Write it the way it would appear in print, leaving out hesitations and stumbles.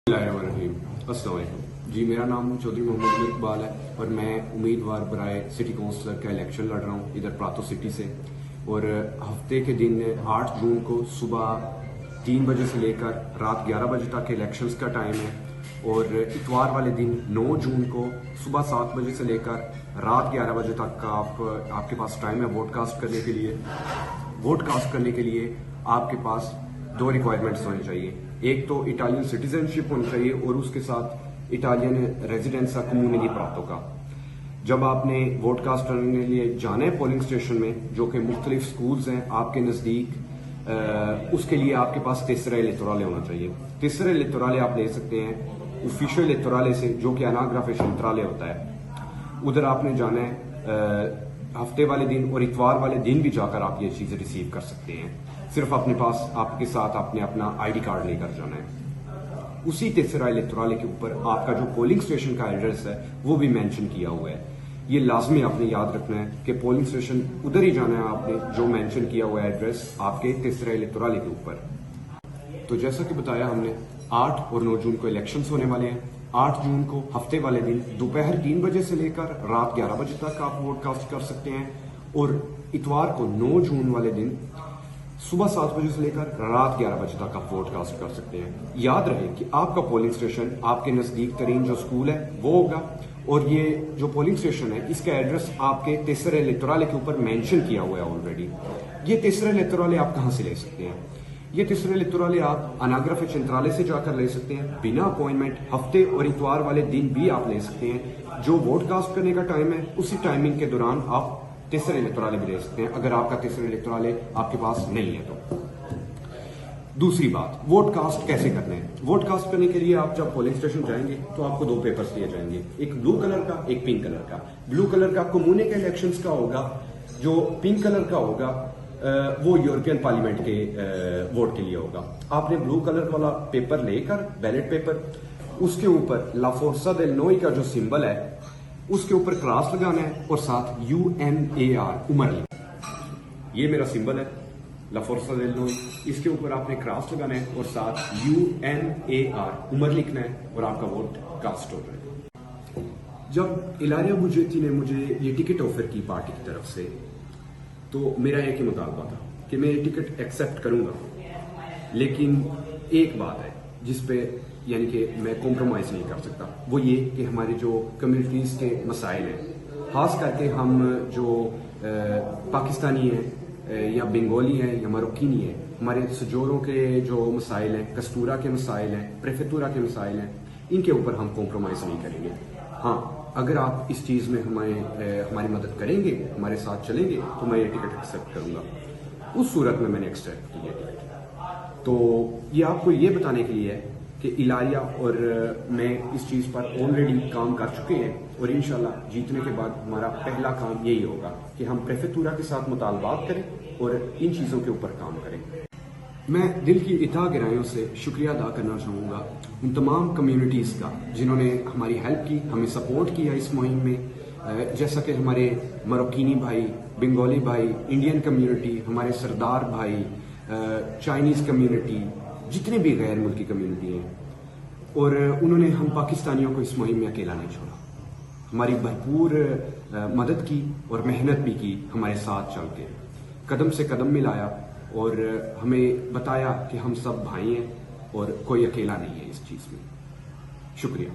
अस्सलाम वालेकुम जी, मेरा नाम चौधरी मोहम्मद इकबाल है और मैं उम्मीदवार बराए सिटी काउंसलर का इलेक्शन लड़ रहा हूँ इधर प्रातो सिटी से। और हफ्ते के दिन 8 जून को सुबह 3 बजे से लेकर रात 11 बजे तक इलेक्शंस का टाइम है और इतवार वाले दिन 9 जून को सुबह 7 बजे से लेकर रात 11 बजे तक का आपके पास टाइम है वोट कास्ट करने के लिए। वोट कास्ट करने के लिए आपके पास 2 रिक्वायरमेंट्स होनी चाहिए। एक तो इटालियन सिटीजनशिप होनी चाहिए और उसके साथ इटालियन रेजिडेंसा कम्यूने दी प्रातो का। जब आपने वोट कास्ट करने के लिए जाना है पोलिंग स्टेशन में, जो कि मुख्तलिफ स्कूल्स हैं आपके नज़दीक, उसके लिए आपके पास तेसरा इलेक्टोरल होना चाहिए। तेसरा इलेक्टोरल आप ले सकते हैं ऑफिशियल इलेक्टोरल से, जो कि अनाग्राफे सेंट्रल होता है। उधर आपने जाना है हफ्ते वाले दिन और इतवार वाले दिन भी जाकर आप ये चीजें रिसीव कर सकते हैं। सिर्फ अपने पास आपके साथ आपने अपना आईडी कार्ड लेकर जाना है। उसी तेसरा इलेक्टोरल के ऊपर आपका जो पोलिंग स्टेशन का एड्रेस है वो भी मेंशन किया हुआ है। ये लाजमी आपने याद रखना है कि पोलिंग स्टेशन उधर ही जाना है आपने जो मेंशन किया हुआ है एड्रेस आपके तेसरा इलेक्टोरल के ऊपर। तो जैसा कि बताया हमने 8 और 9 जून को इलेक्शंस होने वाले हैं। 8 जून को हफ्ते वाले दिन दोपहर 3 बजे से लेकर रात 11 बजे तक आप वोट कास्ट कर सकते हैं और इतवार को 9 जून वाले दिन सुबह 7 बजे से लेकर रात 11 बजे तक आप वोट कास्ट कर सकते हैं। याद रहे कि आपका पोलिंग स्टेशन आपके नजदीक तरीन जो स्कूल है वो होगा और ये जो पोलिंग स्टेशन है इसका एड्रेस आपके तेसरे इलेक्टोरल के ऊपर मेंशन किया हुआ है ऑलरेडी। ये तेसरा इलेक्टोरल आप कहां से ले सकते हैं? ये तीसरे इलेक्टोरल आप अनाग्राफे सेंट्रल से जाकर ले सकते हैं बिना अपॉइंटमेंट। हफ्ते और इतवार वाले दिन भी आप ले सकते हैं। जो वोट कास्ट करने का टाइम है उसी टाइमिंग के दौरान आप तीसरे इलेक्टोरल भी ले सकते हैं अगर आपका तीसरा इलेक्टोरल आपके पास नहीं है तो। दूसरी बात, वोट कास्ट कैसे करना है? वोट कास्ट करने के लिए आप जब पोलिंग स्टेशन जाएंगे तो आपको 2 पेपर्स दिए जाएंगे, एक ब्लू कलर का एक पिंक कलर का। ब्लू कलर का कम्यूने के इलेक्शंस का होगा, जो पिंक कलर का होगा वो यूरोपियन पार्लियामेंट के वोट के लिए होगा। आपने ब्लू कलर वाला पेपर लेकर बैलेट पेपर, उसके ऊपर ला फोर्सा देल नोई का जो सिंबल है उसके ऊपर क्रॉस लगाना है और साथ UMAR उमर लिखना। ये मेरा सिंबल है ला फोर्सा देल नोई, इसके ऊपर आपने क्रॉस लगाना है और साथ UMAR उमर लिखना है और आपका वोट कास्ट हो जाएगा। जब इलारिया बुजेती ने मुझे ये टिकट ऑफर की पार्टी की तरफ से, तो मेरा एक ही मुतालबा था कि मैं ये टिकट एक्सेप्ट करूंगा, लेकिन एक बात है जिस पे यानी कि मैं कॉम्प्रोमाइज नहीं कर सकता, वो ये कि हमारे जो कम्युनिटीज के मसाइल हैं, खास करके हम जो पाकिस्तानी हैं या बंगाली हैं या मरोक्कीनी हैं, हमारे सजोरों के जो मसाइल हैं, कस्तूरा के मसाइल हैं, प्रेफेक्टूरा के मसाइल हैं, इनके ऊपर हम कॉम्प्रोमाइज नहीं करेंगे। हाँ, अगर आप इस चीज़ में हमारी मदद करेंगे, हमारे साथ चलेंगे, तो मैं ये टिकट एक्सेप्ट करूंगा। उस सूरत में मैंने एक्सेप्ट किया टिकट। तो ये आपको ये बताने के लिए है कि इलारिया और मैं इस चीज़ पर ऑलरेडी काम कर चुके हैं और इंशाल्लाह जीतने के बाद हमारा पहला काम यही होगा कि हम प्रेफेक्टूरा के साथ मुतालबात करें और इन चीज़ों के ऊपर काम करें। मैं दिल की इता गहराइयों से शुक्रिया अदा करना चाहूँगा उन तमाम कम्युनिटीज़ का जिन्होंने हमारी हेल्प की, हमें सपोर्ट किया इस मुहिम में। जैसा कि हमारे मरोक्कीनी भाई, बंगाली भाई, इंडियन कम्युनिटी, हमारे सरदार भाई, चाइनीज़ कम्युनिटी, जितने भी गैर मुल्की कम्युनिटी हैं, और उन्होंने हम पाकिस्तानियों को इस मुहिम में अकेला नहीं छोड़ा। हमारी भरपूर मदद की और मेहनत भी की, हमारे साथ चल के कदम से कदम मिलाया और हमें बताया कि हम सब भाई हैं और कोई अकेला नहीं है इस चीज़ में। शुक्रिया।